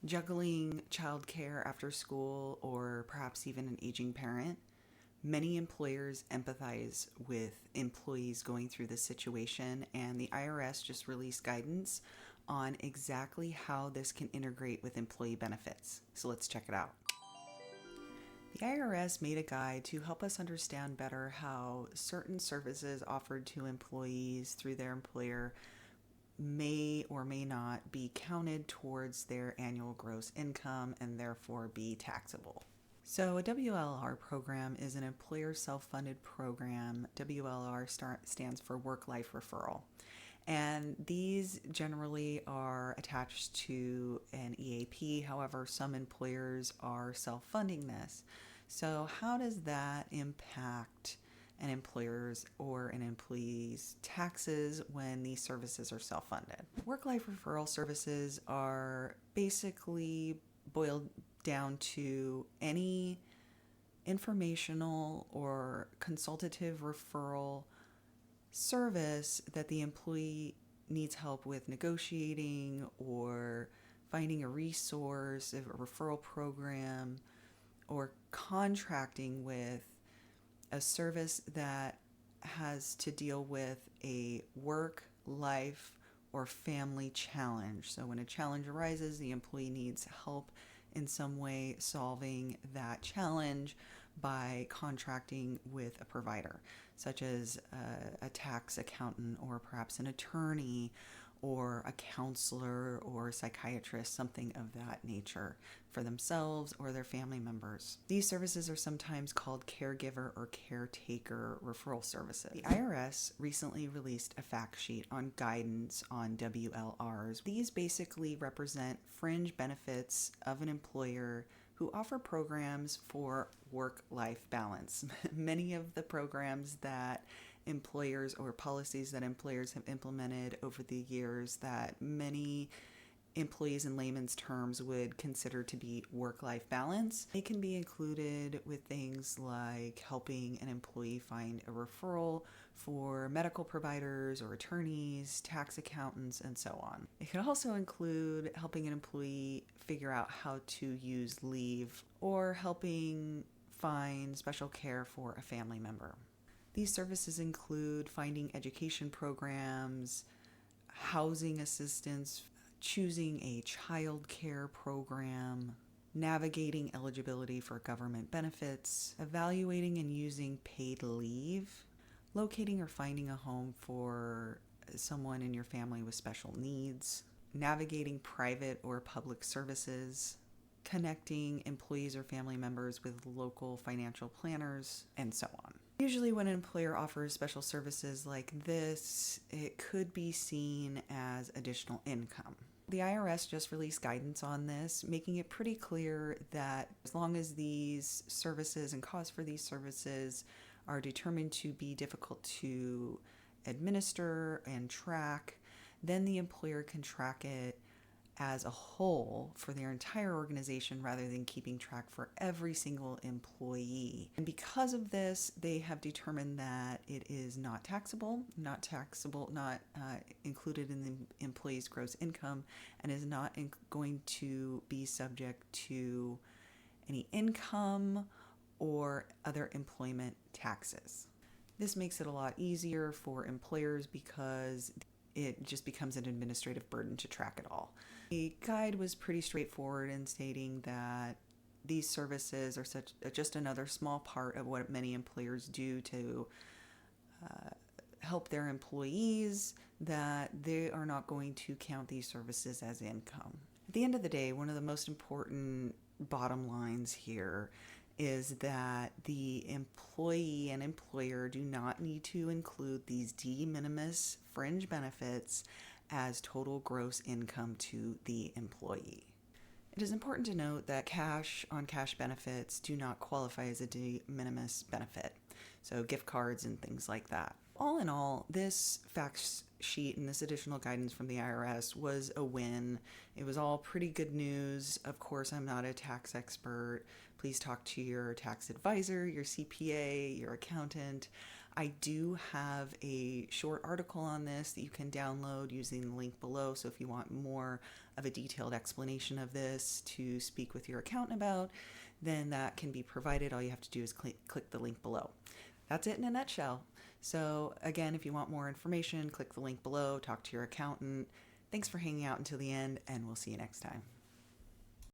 Juggling childcare after school, or perhaps even an aging parent, many employers empathize with employees going through this situation, and the IRS just released guidance on exactly how this can integrate with employee benefits. So let's check it out. The IRS made a guide to help us understand better how certain services offered to employees through their employer may or may not be counted towards their annual gross income and therefore be taxable. So a WLR program is an employer self-funded program. WLR stands for Work-Life Referral. And these generally are attached to an EAP. However, some employers are self-funding this. So how does that impact an employer's or an employee's taxes when these services are self-funded? Work-life referral services are basically boiled down to any informational or consultative referral service that the employee needs help with negotiating or finding a resource, a referral program, or contracting with a service that has to deal with a work, life, or family challenge. So when a challenge arises, the employee needs help in some way solving that challenge by contracting with a provider, such as a tax accountant or perhaps an attorney or a counselor or a psychiatrist, something of that nature for themselves or their family members. These services are sometimes called caregiver or caretaker referral services. The IRS recently released a fact sheet on guidance on WLRs. These basically represent fringe benefits of an employer who offer programs for work-life balance. Many of the programs that employers or policies that employers have implemented over the years that many employees in layman's terms would consider to be work-life balance. They can be included with things like helping an employee find a referral for medical providers or attorneys, tax accountants, and so on. It could also include helping an employee figure out how to use leave or helping find special care for a family member. These services include finding education programs, housing assistance, choosing a child care program, navigating eligibility for government benefits, evaluating and using paid leave, locating or finding a home for someone in your family with special needs, navigating private or public services, connecting employees or family members with local financial planners, and so on. Usually when an employer offers special services like this, it could be seen as additional income. The IRS just released guidance on this, making it pretty clear that as long as these services and costs for these services are determined to be difficult to administer and track, then the employer can track it as a whole for their entire organization rather than keeping track for every single employee. And because of this, they have determined that it is not taxable, not included in the employee's gross income, and is not going to be subject to any income or other employment taxes. This makes it a lot easier for employers because it just becomes an administrative burden to track it all. The guide was pretty straightforward in stating that these services are just another small part of what many employers do to help their employees, that they are not going to count these services as income. At the end of the day, one of the most important bottom lines here is that the employee and employer do not need to include these de minimis fringe benefits as total gross income to the employee. It is important to note that cash-on-cash benefits do not qualify as a de minimis benefit, so gift cards and things like that. All in all, this fact sheet and this additional guidance from the IRS was a win. It was all pretty good news. Of course, I'm not a tax expert. Please talk to your tax advisor, your CPA, your accountant. I do have a short article on this that you can download using the link below. So if you want more of a detailed explanation of this to speak with your accountant about, then that can be provided. All you have to do is click the link below. That's it in a nutshell. So again, if you want more information, click the link below, talk to your accountant. Thanks for hanging out until the end, and we'll see you next time.